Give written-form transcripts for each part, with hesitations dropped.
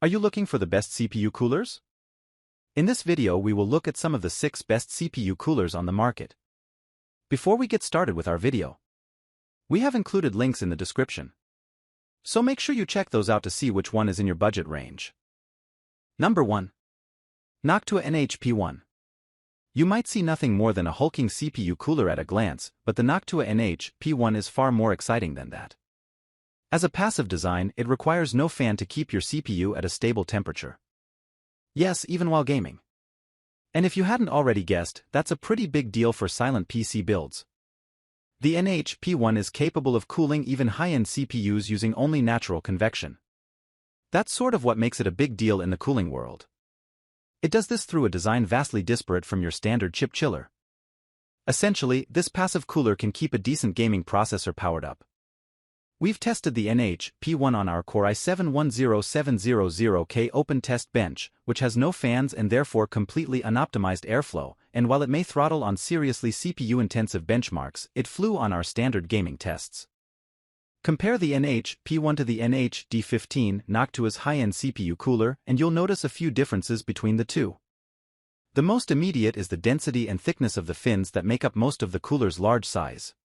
Are you looking for the best CPU coolers? In this video we will look at some of the 6 best CPU coolers on the market. Before we get started with our video, we have included links in the description, so make sure you check those out to see which one is in your budget range. Number 1. Noctua NHP1. You might see nothing more than a hulking CPU cooler at a glance, but the Noctua NHP1 is far more exciting than that. As a passive design, it requires no fan to keep your CPU at a stable temperature. Yes, even while gaming. And if you hadn't already guessed, that's a pretty big deal for silent PC builds. The NHP1 is capable of cooling even high-end CPUs using only natural convection. That's sort of what makes it a big deal in the cooling world. It does this through a design vastly disparate from your standard chip chiller. Essentially, this passive cooler can keep a decent gaming processor powered up. We've tested the NHP1 on our Core i7-10700K open test bench, which has no fans and therefore completely unoptimized airflow, and while it may throttle on seriously CPU-intensive benchmarks, it flew on our standard gaming tests. Compare the NHP1 to the NHD15, Noctua's high-end CPU cooler, and you'll notice a few differences between the two. The most immediate is the density and thickness of the fins that make up most of the cooler's large size.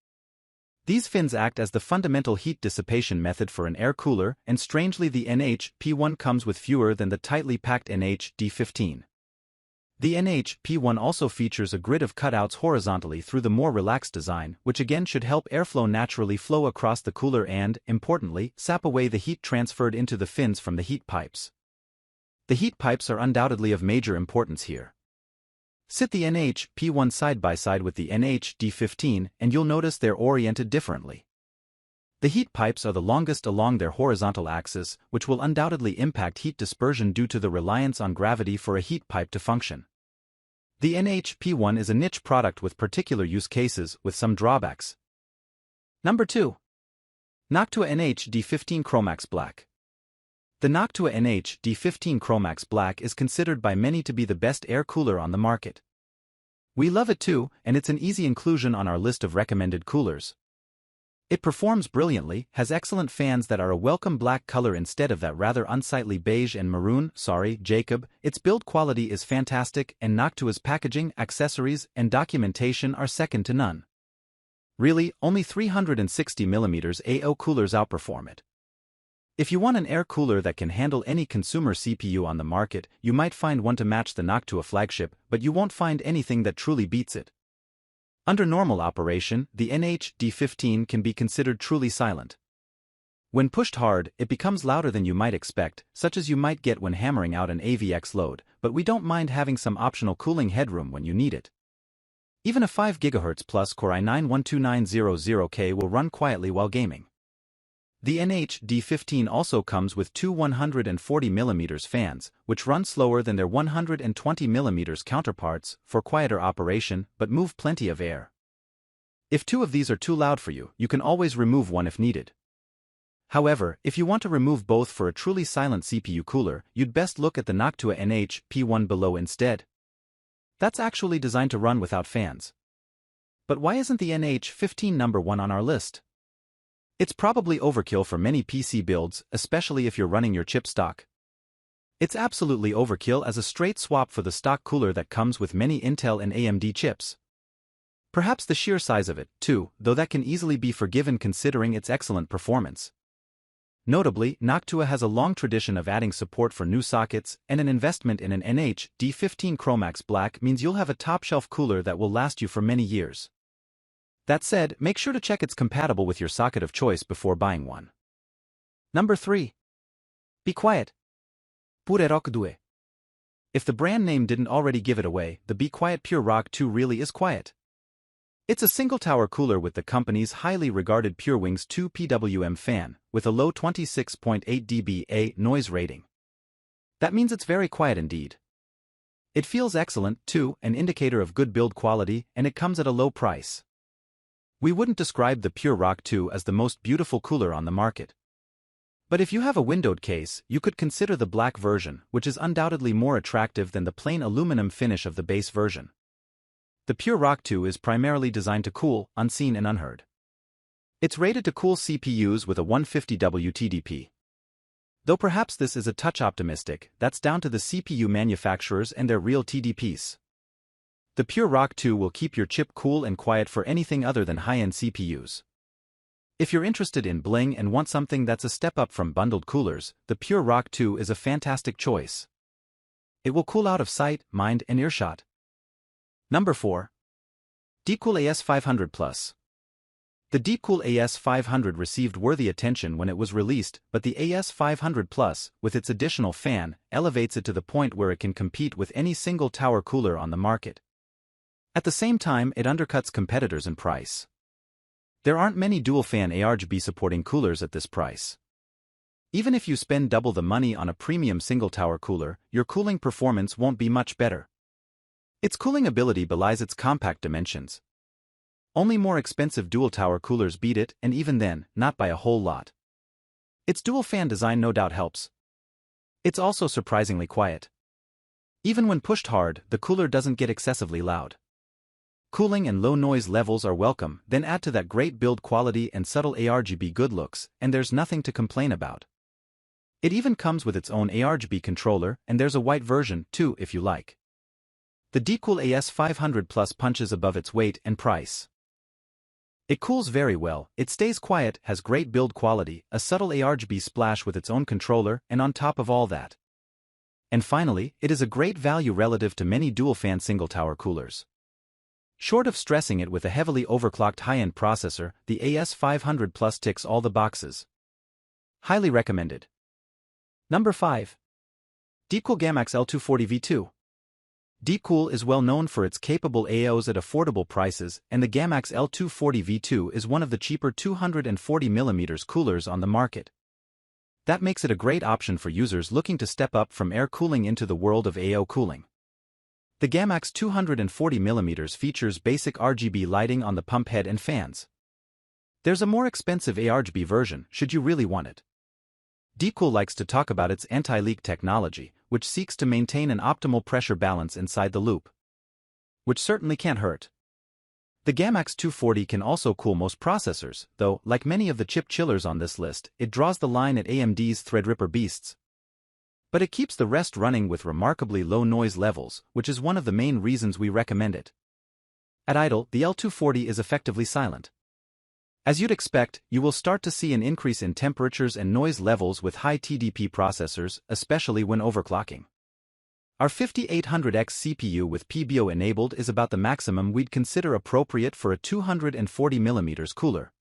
These fins act as the fundamental heat dissipation method for an air cooler, and strangely the NHP1 comes with fewer than the tightly packed NHD15. The NHP1 also features a grid of cutouts horizontally through the more relaxed design, which again should help airflow naturally flow across the cooler and, importantly, sap away the heat transferred into the fins from the heat pipes. The heat pipes are undoubtedly of major importance here. Sit the NHP1 side by side with the NHD15 and you'll notice they're oriented differently. The heat pipes are the longest along their horizontal axis, which will undoubtedly impact heat dispersion due to the reliance on gravity for a heat pipe to function. The NHP1 is a niche product with particular use cases, with some drawbacks. Number 2. Noctua NHD15 Chromax Black. The Noctua NHD15 Chromax Black is considered by many to be the best air cooler on the market. We love it too, and it's an easy inclusion on our list of recommended coolers. It performs brilliantly, has excellent fans that are a welcome black color instead of that rather unsightly beige and maroon. Sorry, Jacob. Its build quality is fantastic, and Noctua's packaging, accessories, and documentation are second to none. Really, only 360mm AO coolers outperform it. If you want an air cooler that can handle any consumer CPU on the market, you might find one to match the Noctua flagship, but you won't find anything that truly beats it. Under normal operation, the NHD15 can be considered truly silent. When pushed hard, it becomes louder than you might expect, such as you might get when hammering out an AVX load, but we don't mind having some optional cooling headroom when you need it. Even a 5 GHz plus Core i9-12900K will run quietly while gaming. The NHD15 also comes with two 140mm fans, which run slower than their 120mm counterparts for quieter operation but move plenty of air. If two of these are too loud for you, you can always remove one if needed. However, if you want to remove both for a truly silent CPU cooler, you'd best look at the Noctua NHP1 below instead. That's actually designed to run without fans. But why isn't the NH15 number 1 on our list? It's probably overkill for many PC builds, especially if you're running your chip stock. It's absolutely overkill as a straight swap for the stock cooler that comes with many Intel and AMD chips. Perhaps the sheer size of it, too, though that can easily be forgiven considering its excellent performance. Notably, Noctua has a long tradition of adding support for new sockets, and an investment in an NHD15 Chromax Black means you'll have a top-shelf cooler that will last you for many years. That said, make sure to check it's compatible with your socket of choice before buying one. Number 3. Be quiet. Pure Rock 2. If the brand name didn't already give it away, the Be Quiet Pure Rock 2 really is quiet. It's a single-tower cooler with the company's highly regarded PureWings 2 PWM fan, with a low 26.8 dBA noise rating. That means it's very quiet indeed. It feels excellent, too, an indicator of good build quality, and it comes at a low price. We wouldn't describe the Pure Rock 2 as the most beautiful cooler on the market. But if you have a windowed case, you could consider the black version, which is undoubtedly more attractive than the plain aluminum finish of the base version. The Pure Rock 2 is primarily designed to cool, unseen and unheard. It's rated to cool CPUs with a 150W TDP. Though perhaps this is a touch optimistic, that's down to the CPU manufacturers and their real TDPs. The Pure Rock 2 will keep your chip cool and quiet for anything other than high-end CPUs. If you're interested in bling and want something that's a step up from bundled coolers, the Pure Rock 2 is a fantastic choice. It will cool out of sight, mind, and earshot. Number 4. Deepcool AS500 Plus. The Deepcool AS500 received worthy attention when it was released, but the AS500 Plus, with its additional fan, elevates it to the point where it can compete with any single tower cooler on the market. At the same time, it undercuts competitors in price. There aren't many dual-fan ARGB supporting coolers at this price. Even if you spend double the money on a premium single-tower cooler, your cooling performance won't be much better. Its cooling ability belies its compact dimensions. Only more expensive dual-tower coolers beat it, and even then, not by a whole lot. Its dual-fan design no doubt helps. It's also surprisingly quiet. Even when pushed hard, the cooler doesn't get excessively loud. Cooling and low noise levels are welcome, then add to that great build quality and subtle ARGB good looks, and there's nothing to complain about. It even comes with its own ARGB controller, and there's a white version, too, if you like. The Deepcool AS500 Plus punches above its weight and price. It cools very well, it stays quiet, has great build quality, a subtle ARGB splash with its own controller, and on top of all that. And finally, it is a great value relative to many dual-fan single-tower coolers. Short of stressing it with a heavily overclocked high-end processor, the AS500 Plus ticks all the boxes. Highly recommended. Number 5. Deepcool Gammax L240V2. Deepcool is well known for its capable AOs at affordable prices, and the Gammax L240V2 is one of the cheaper 240mm coolers on the market. That makes it a great option for users looking to step up from air cooling into the world of AO cooling. The Gammax 240mm features basic RGB lighting on the pump head and fans. There's a more expensive ARGB version, should you really want it. Deepcool likes to talk about its anti-leak technology, which seeks to maintain an optimal pressure balance inside the loop. Which certainly can't hurt. The Gammax 240 can also cool most processors, though, like many of the chip chillers on this list, it draws the line at AMD's Threadripper beasts. But it keeps the rest running with remarkably low noise levels, which is one of the main reasons we recommend it. At idle, the L240 is effectively silent. As you'd expect, you will start to see an increase in temperatures and noise levels with high TDP processors, especially when overclocking. Our 5800X CPU with PBO enabled is about the maximum we'd consider appropriate for a 240mm cooler.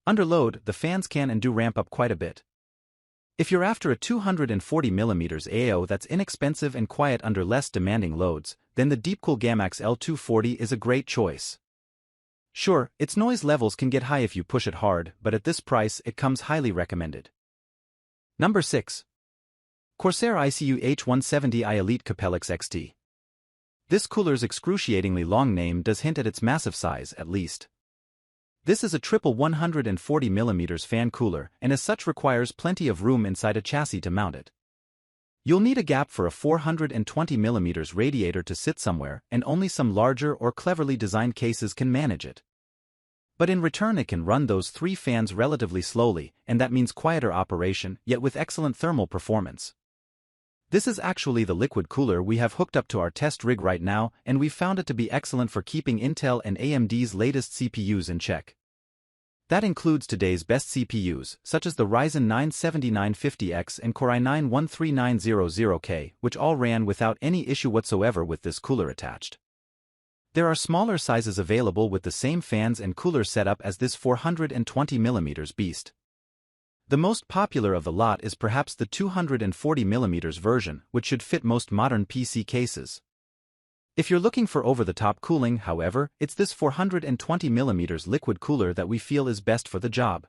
Under load, the fans can and do ramp up quite a bit. If you're after a 240mm AO that's inexpensive and quiet under less demanding loads, then the Deepcool Gammax L240 is a great choice. Sure, its noise levels can get high if you push it hard, but at this price it comes highly recommended. Number 6. Corsair ICU H170I Elite Capellix XT. This cooler's excruciatingly long name does hint at its massive size, at least. This is a triple 140mm fan cooler, and as such requires plenty of room inside a chassis to mount it. You'll need a gap for a 420mm radiator to sit somewhere, and only some larger or cleverly designed cases can manage it. But in return it can run those 3 fans relatively slowly, and that means quieter operation, yet with excellent thermal performance. This is actually the liquid cooler we have hooked up to our test rig right now, and we've found it to be excellent for keeping Intel and AMD's latest CPUs in check. That includes today's best CPUs, such as the Ryzen 9 7950X and Core i9 13900K, which all ran without any issue whatsoever with this cooler attached. There are smaller sizes available with the same fans and cooler setup as this 420mm beast. The most popular of the lot is perhaps the 240mm version, which should fit most modern PC cases. If you're looking for over-the-top cooling, however, it's this 420mm liquid cooler that we feel is best for the job.